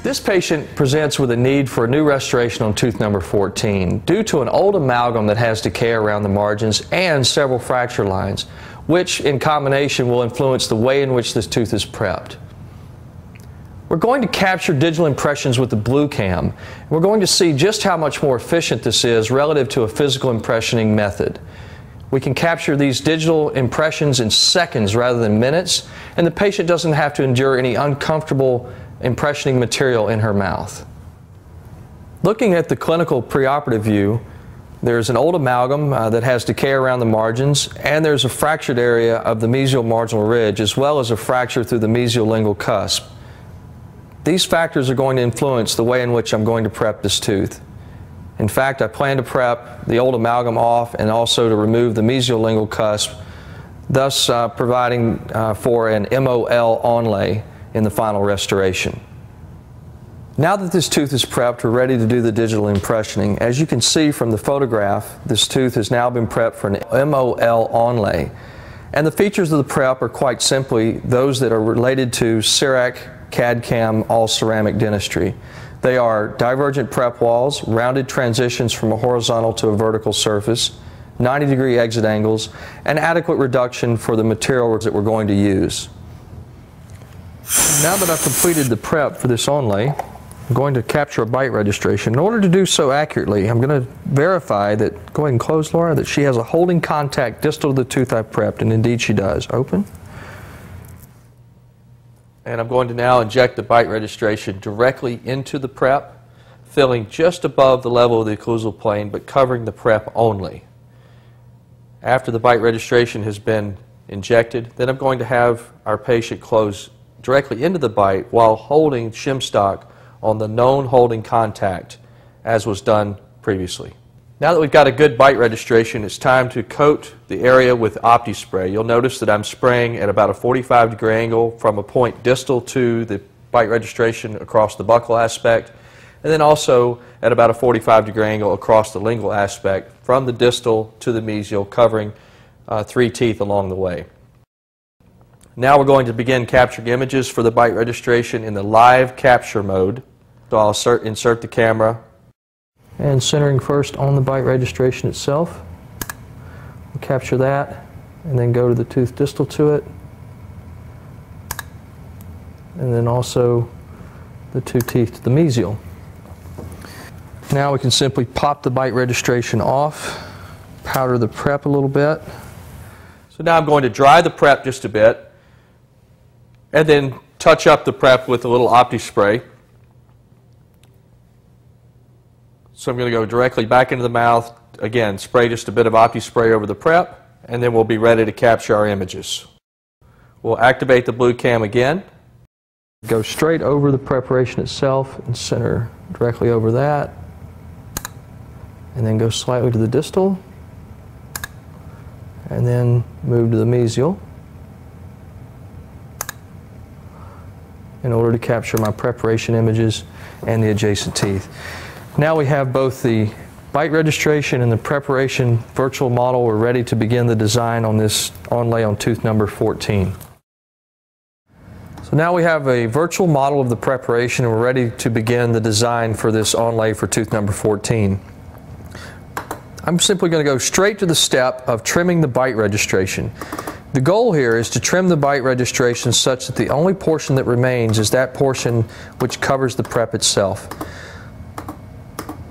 This patient presents with a need for a new restoration on tooth number 14 due to an old amalgam that has decay around the margins and several fracture lines, which in combination will influence the way in which this tooth is prepped. We're going to capture digital impressions with the blue cam. We're going to see just how much more efficient this is relative to a physical impressioning method. We can capture these digital impressions in seconds rather than minutes, and the patient doesn't have to endure any uncomfortable impressioning material in her mouth. Looking at the clinical preoperative view, there's an old amalgam that has decay around the margins, and there's a fractured area of the mesial marginal ridge as well as a fracture through the mesiolingual cusp. These factors are going to influence the way in which I'm going to prep this tooth. In fact, I plan to prep the old amalgam off and also to remove the mesiolingual cusp, thus providing for an MOL onlay in the final restoration. Now that this tooth is prepped, we're ready to do the digital impressioning. As you can see from the photograph, this tooth has now been prepped for an MOL onlay. And the features of the prep are quite simply those that are related to CEREC CAD/CAM all ceramic dentistry. They are divergent prep walls, rounded transitions from a horizontal to a vertical surface, 90-degree exit angles, and adequate reduction for the material that we're going to use. Now that I've completed the prep for this onlay, I'm going to capture a bite registration. In order to do so accurately, I'm going to verify that, go ahead and close, Laura, that she has a holding contact distal to the tooth I've prepped, and indeed she does. Open. And I'm going to now inject the bite registration directly into the prep, filling just above the level of the occlusal plane, but covering the prep only. After the bite registration has been injected, then I'm going to have our patient close directly into the bite while holding shim stock on the known holding contact as was done previously. Now that we've got a good bite registration, it's time to coat the area with OptiSpray. You'll notice that I'm spraying at about a 45-degree angle from a point distal to the bite registration across the buccal aspect, and then also at about a 45-degree angle across the lingual aspect from the distal to the mesial, covering 3 teeth along the way. Now we're going to begin capturing images for the bite registration in the live capture mode. So I'll insert the camera. And centering first on the bite registration itself. We'll capture that and then go to the tooth distal to it. And then also the 2 teeth to the mesial. Now we can simply pop the bite registration off, powder the prep a little bit. So now I'm going to dry the prep just a bit, and then touch up the prep with a little OptiSpray. So I'm going to go directly back into the mouth, again, spray just a bit of OptiSpray over the prep, and then we'll be ready to capture our images. We'll activate the blue cam again. Go straight over the preparation itself and center directly over that, and then go slightly to the distal, and then move to the mesial in order to capture my preparation images and the adjacent teeth. Now we have both the bite registration and the preparation virtual model. We're ready to begin the design on this onlay on tooth number 14. So now we have a virtual model of the preparation, and we're ready to begin the design for this onlay for tooth number 14. I'm simply going to go straight to the step of trimming the bite registration. The goal here is to trim the bite registration such that the only portion that remains is that portion which covers the prep itself.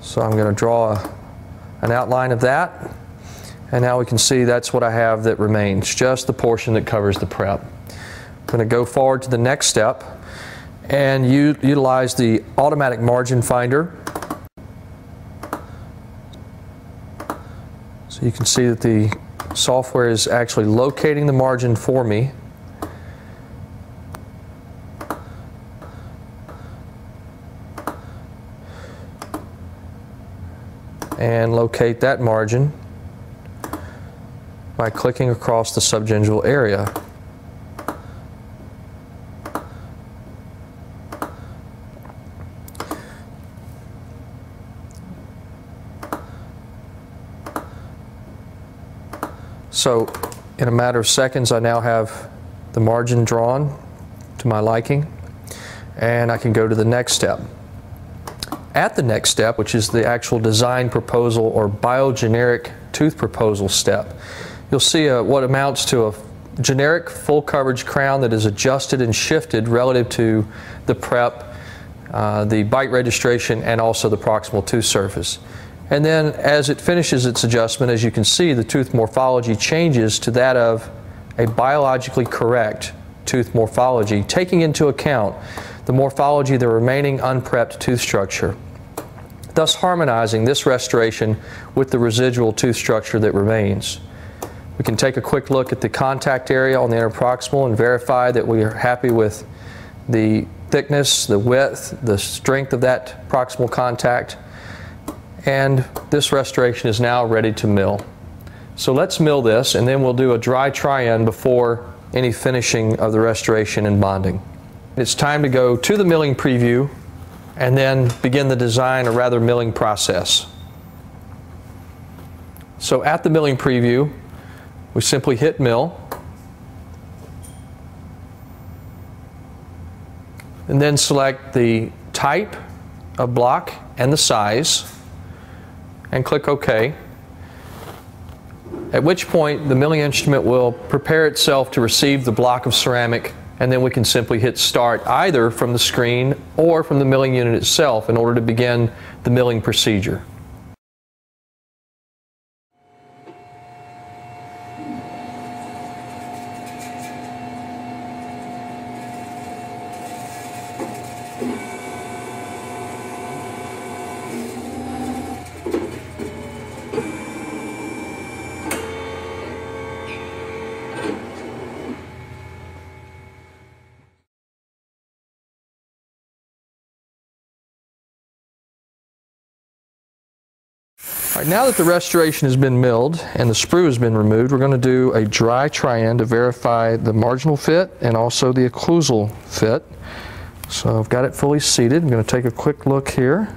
So I'm going to draw an outline of that, and now we can see that's what I have that remains, just the portion that covers the prep. I'm going to go forward to the next step and utilize the automatic margin finder. So you can see that the software is actually locating the margin for me. And locate that margin by clicking across the subgingival area. So in a matter of seconds, I now have the margin drawn to my liking. and I can go to the next step. At the next step, which is the actual design proposal or biogeneric tooth proposal step, you'll see what amounts to a generic full coverage crown that is adjusted and shifted relative to the prep, the bite registration, and also the proximal tooth surface. And then as it finishes its adjustment, as you can see, the tooth morphology changes to that of a biologically correct tooth morphology, taking into account the morphology of the remaining unprepped tooth structure, thus harmonizing this restoration with the residual tooth structure that remains. We can take a quick look at the contact area on the interproximal and verify that we are happy with the thickness, the width, the strength of that proximal contact, and this restoration is now ready to mill. So let's mill this, and then we'll do a dry try-in before any finishing of the restoration and bonding. It's time to go to the milling preview and then begin the design, or rather milling process. So at the milling preview, we simply hit mill, and then select the type of block and the size, and click OK, at which point the milling instrument will prepare itself to receive the block of ceramic, and then we can simply hit start either from the screen or from the milling unit itself in order to begin the milling procedure. All right, now that the restoration has been milled and the sprue has been removed, we're going to do a dry try-in to verify the marginal fit and also the occlusal fit. So I've got it fully seated. I'm going to take a quick look here.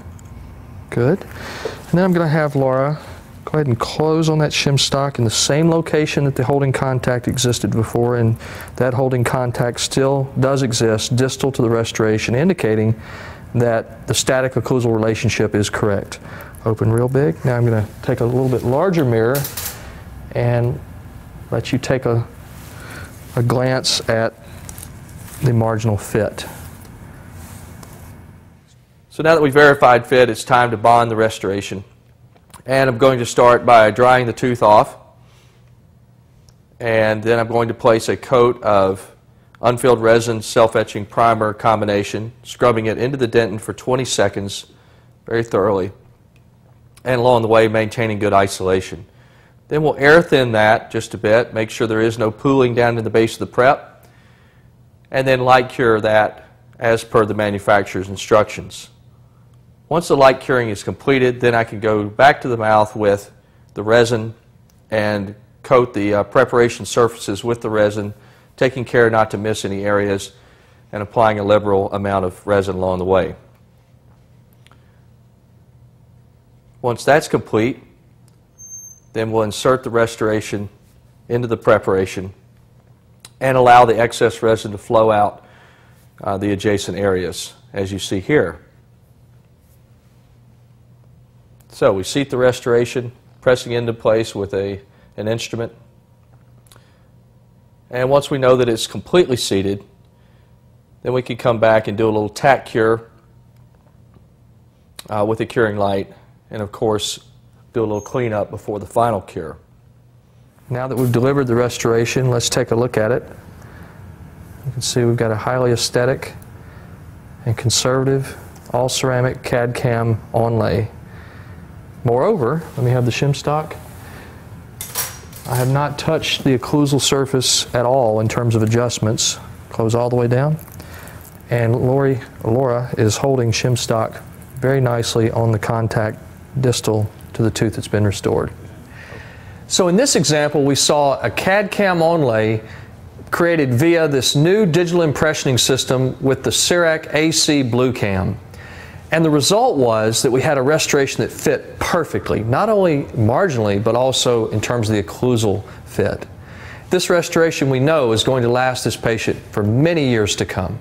Good. And then I'm going to have Laura go ahead and close on that shim stock in the same location that the holding contact existed before, and that holding contact still does exist distal to the restoration, indicating that the static occlusal relationship is correct. Open real big. Now I'm going to take a little bit larger mirror and let you take a glance at the marginal fit. So now that we've verified fit, it's time to bond the restoration. And I'm going to start by drying the tooth off, and then I'm going to place a coat of unfilled resin self-etching primer combination, scrubbing it into the dentin for 20 seconds very thoroughly, and along the way maintaining good isolation. Then we'll air thin that just a bit, make sure there is no pooling down to the base of the prep, and then light cure that as per the manufacturer's instructions. Once the light curing is completed, then I can go back to the mouth with the resin and coat the preparation surfaces with the resin, taking care not to miss any areas and applying a liberal amount of resin along the way. Once that's complete, then we'll insert the restoration into the preparation and allow the excess resin to flow out the adjacent areas, as you see here. So we seat the restoration, pressing into place with an instrument. And once we know that it's completely seated, then we can come back and do a little tack cure with a curing light, and of course do a little cleanup before the final cure. Now that we've delivered the restoration, let's take a look at it. You can see we've got a highly aesthetic and conservative all ceramic CAD/CAM onlay. Moreover, let me have the shim stock. I have not touched the occlusal surface at all in terms of adjustments. Close all the way down. And Laura is holding shim stock very nicely on the contact distal to the tooth that's been restored. So in this example, we saw a CAD/CAM onlay created via this new digital impressioning system with the CEREC AC Blue Cam. And the result was that we had a restoration that fit perfectly, not only marginally, but also in terms of the occlusal fit. This restoration, we know, is going to last this patient for many years to come.